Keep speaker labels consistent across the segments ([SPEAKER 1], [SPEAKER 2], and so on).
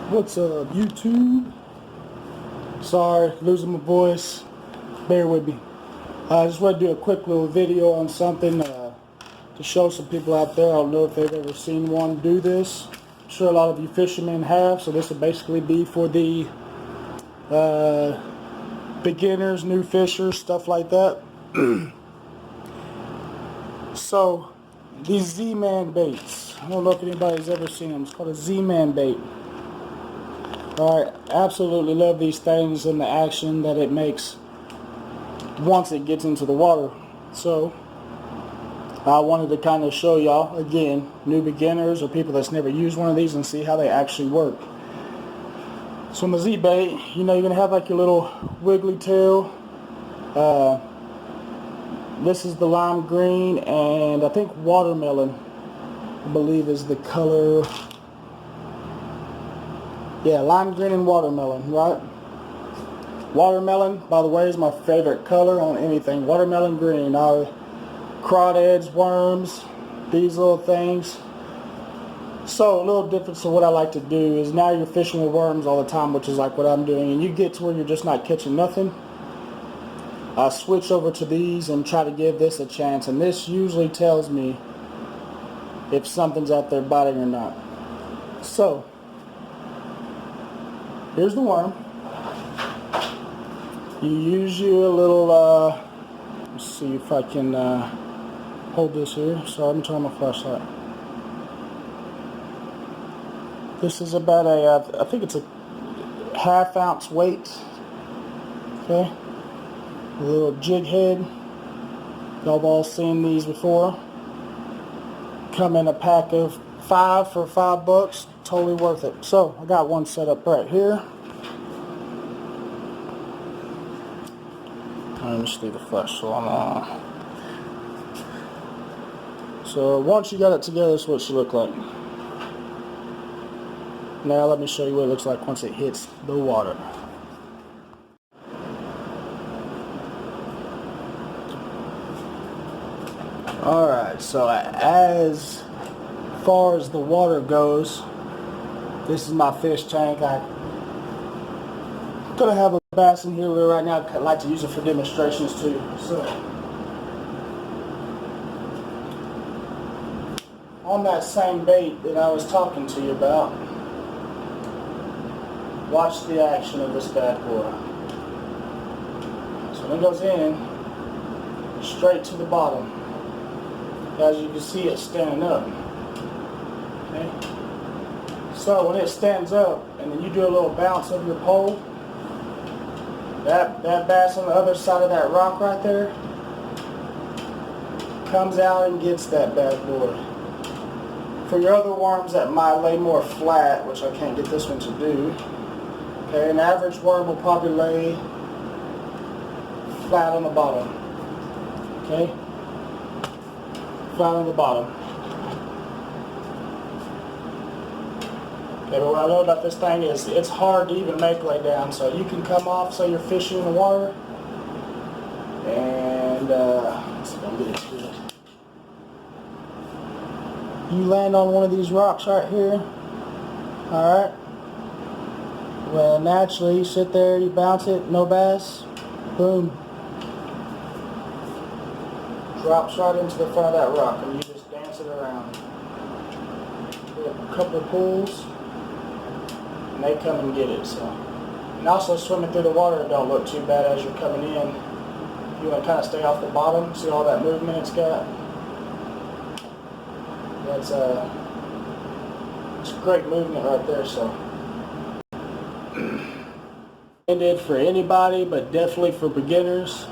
[SPEAKER 1] What's up, YouTube? Sorry, losing my voice. Bear with me. I just want to do a quick little video on something to show some people out there. I don't know if they've ever seen one do this. I'm sure a lot of you fishermen have, so this will basically be for the beginners, new fishers, stuff like that. So, these Z-Man baits. I don't know if anybody's ever seen them. It's called a Z-Man bait. Alright, absolutely love these things and the action that it makes once it gets into the water. So, I wanted to kind of show y'all, again, new beginners or people that's never used one of these and see how they actually work. So on the Z-bait, you know, you're going to have like your little wiggly tail. This is the lime green, and I think watermelon, I believe, is the color. Yeah, lime green and watermelon, right? Watermelon, by the way, is my favorite color on anything. Watermelon green. Crawdads, worms, these little things. So a little difference to what I like to do is now you're fishing with worms all the time, which is like what I'm doing, and you get to where you're just not catching nothing. I switch over to these and try to give this a chance, and this usually tells me if something's out there biting or not. So here's the worm. You use your little, let's see if I can hold this here. Sorry, I'm turning my flashlight. This is about I think it's a ½ ounce weight. Okay. A little jig head. Y'all have all seen these before. Come in a pack of 5 for $5. Totally worth it. So I got one set up right here. Let me just leave the flashlight on. So once you got it together, this is what it should look like. Now let me show you what it looks like once it hits the water. Alright, so as far as the water goes, this is my fish tank. I'm gonna have a bass in here right now. I like to use it for demonstrations too. So on that same bait that I was talking to you about, watch the action of this bad boy. So when it goes in, straight to the bottom. As you can see, it's standing up. Okay? So when it stands up and then you do a little bounce of your pole, that bass on the other side of that rock right there comes out and gets that bad boy. For your other worms that might lay more flat, which I can't get this one to do, okay, an average worm will probably lay flat on the bottom. Okay? Flat on the bottom. Okay, but what I know about this thing is it's hard to even make lay down. So you can come off, so you're fishing in the water, and let's see if I can get it to it. You land on one of these rocks right here. Alright. Well, naturally, you sit there, you bounce it, no bass, boom. Drops right into the front of that rock, and you just dance it around. Get a couple of pulls, and they come and get it. So, and also swimming through the water don't look too bad as you're coming in. You want to kind of stay off the bottom. See all that movement it's got. That's it's great movement right there. So, intended for anybody, but definitely for beginners.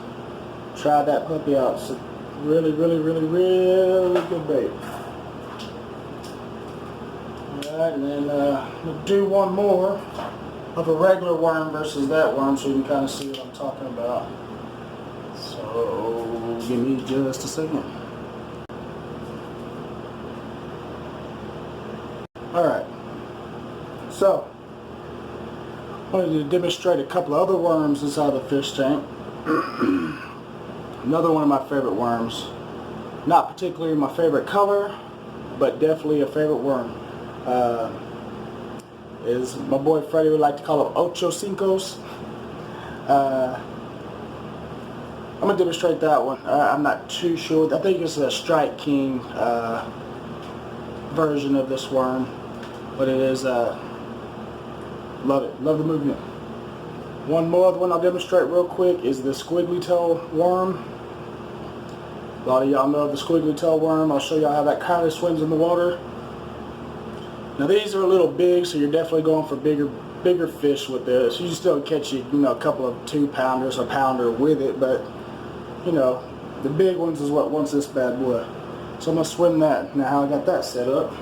[SPEAKER 1] Try that puppy out. It's a really good bait. Alright, and then we'll do one more of a regular worm versus that worm so you can kind of see what I'm talking about. So, give me just a second. Alright, so I wanted to demonstrate a couple of other worms inside the fish tank. Another one of my favorite worms. Not particularly my favorite color, but definitely a favorite worm. is, my boy Freddie would like to call them Ocho Cincos. I'm going to demonstrate that one. I'm not too sure. I think it's a Strike King version of this worm. But it is, love it. Love the movement. One more one I'll demonstrate real quick is the squiggly tail worm. A lot of y'all know the squiggly tail worm. I'll show y'all how that kind of swims in the water. Now these are a little big, so you're definitely going for bigger fish with this. You still catch a couple of 2-pounders, a pounder with it, but the big ones is what wants this bad boy. So I'm gonna swim that. Now how I got that set up.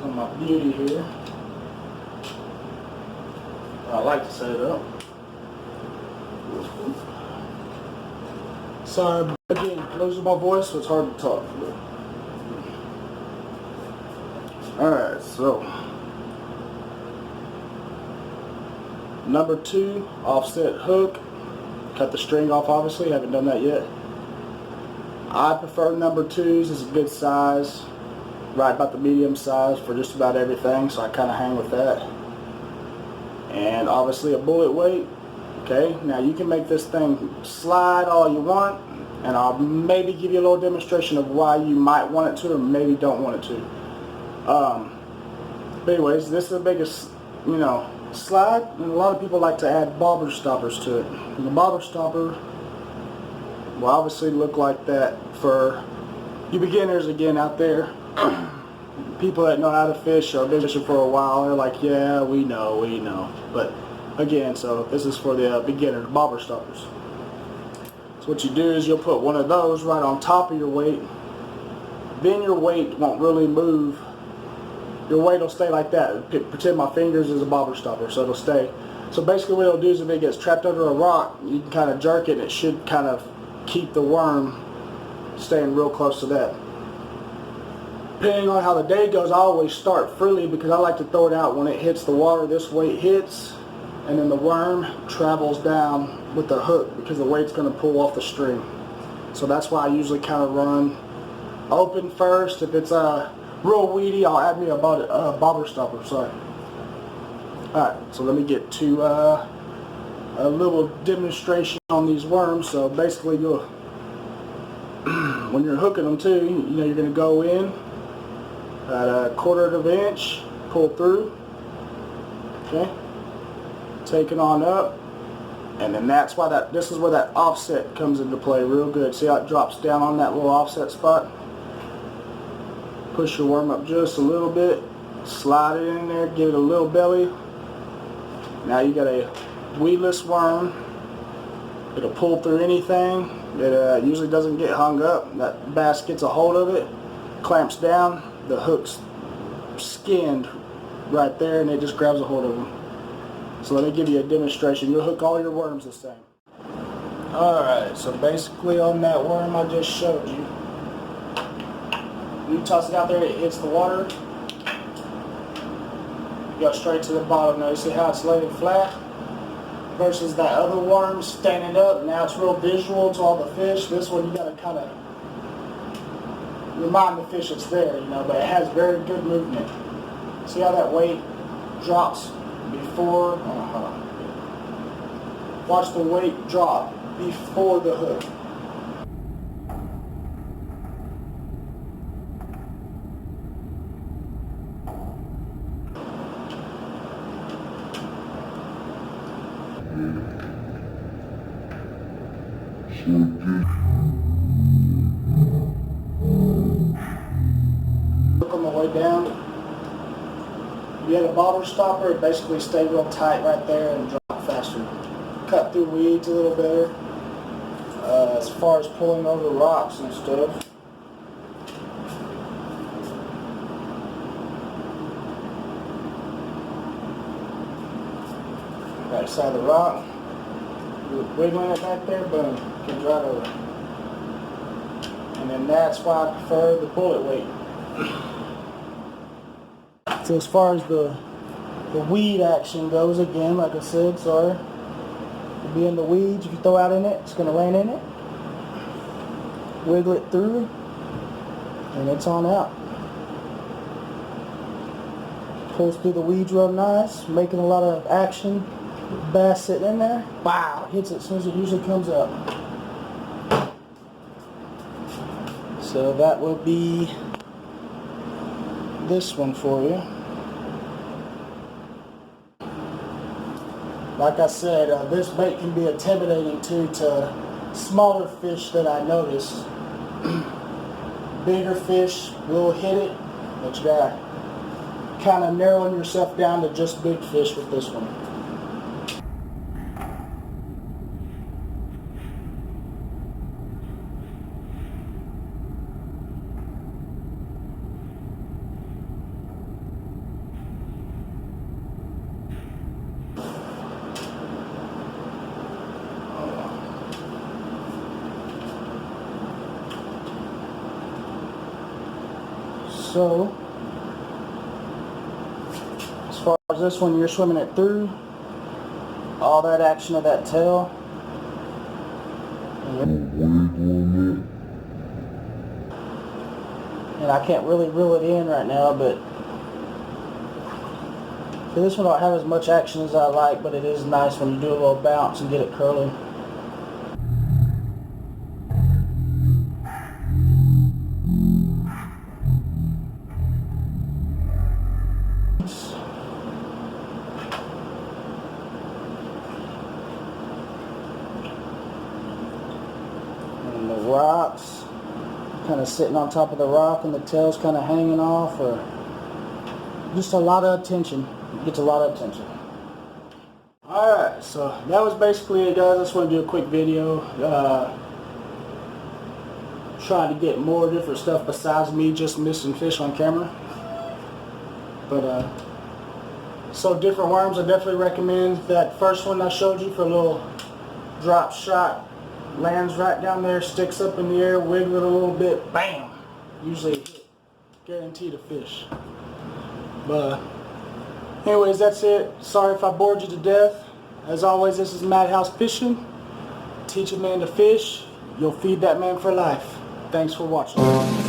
[SPEAKER 1] So my beauty here. I like to set it up. Sorry, again, losing my voice, so it's hard to talk. Alright, so number 2 offset hook. Cut the string off, obviously, haven't done that yet. I prefer number 2s, it's a good size, right about the medium size for just about everything, so I kind of hang with that. And obviously a bullet weight. Okay, now you can make this thing slide all you want, and I'll maybe give you a little demonstration of why you might want it to or maybe don't want it to. But anyways, this is the biggest, slide, and a lot of people like to add bobber stoppers to it. And the bobber stopper will obviously look like that for you beginners again out there. People that know how to fish or been fishing for a while, they're like, yeah, we know. But again, so this is for the beginner bobber stoppers. So what you do is you'll put one of those right on top of your weight. Then your weight won't really move. Your weight will stay like that. Pretend my fingers is a bobber stopper, so it'll stay. So basically what it'll do is if it gets trapped under a rock, you can kind of jerk it and it should kind of keep the worm staying real close to that. Depending on how the day goes, I always start freely because I like to throw it out when it hits the water. This weight hits, and then the worm travels down with the hook because the weight's going to pull off the string. So that's why I usually kind of run open first. If it's real weedy, I'll add me a bobber stopper. Sorry. Alright, so let me get to a little demonstration on these worms. So basically you'll when you're hooking them too, you're going to go in at a 1/4 of an inch, pull through, okay, take it on up, and then that's why this is where that offset comes into play real good. See how it drops down on that little offset spot? Push your worm up just a little bit, slide it in there, give it a little belly. Now you got a weedless worm. It'll pull through anything. It usually doesn't get hung up. That bass gets a hold of it, clamps down, the hook's skinned right there, and it just grabs a hold of them. So let me give you a demonstration. You'll hook all your worms the same. Alright, so basically on that worm I just showed you, you toss it out there, it hits the water, you go straight to the bottom. Now you see how it's laying flat versus that other worm standing up. Now it's real visual to all the fish. This one you got to kind of remind the fish it's there, but it has very good movement. See how that weight drops before, watch the weight drop before the hook. Look on the way down. If you had a bobber stopper, it basically stayed real tight right there and dropped faster. Cut through weeds a little better. As far as pulling over rocks and stuff. Right side of the rock. Wiggling it back there, boom, comes right over. And then that's why I prefer the bullet weight. So as far as the weed action goes, again, like I said, sorry, it'll be in the weeds. If you throw out in it, it's going to land in it. Wiggle it through, And it's on out. Pulls through the weeds real nice, making a lot of action. Bass sitting in there. Wow! Hits it as soon as it usually comes up. So that will be this one for you. Like I said, this bait can be intimidating too to smaller fish that I notice. Bigger fish will hit it, but you gotta kind of narrowing yourself down to just big fish with this one. So, as far as this one, you're swimming it through all that action of that tail. And I can't really reel it in right now, but this one don't have as much action as I like, but it is nice when you do a little bounce and get it curling. And the rocks, kind of sitting on top of the rock and the tail's kind of hanging off, or just a lot of attention. It gets a lot of attention. Alright, so that was basically it, guys. I just want to do a quick video. Trying to get more different stuff besides me just missing fish on camera. But so different worms, I definitely recommend that first one I showed you for a little drop shot. Lands right down there, sticks up in the air, wiggle it a little bit, bam! Usually a hit. Guaranteed a fish. But anyways, that's it. Sorry if I bored you to death. As always, this is Madhouse Fishing. Teach a man to fish, you'll feed that man for life. Thanks for watching.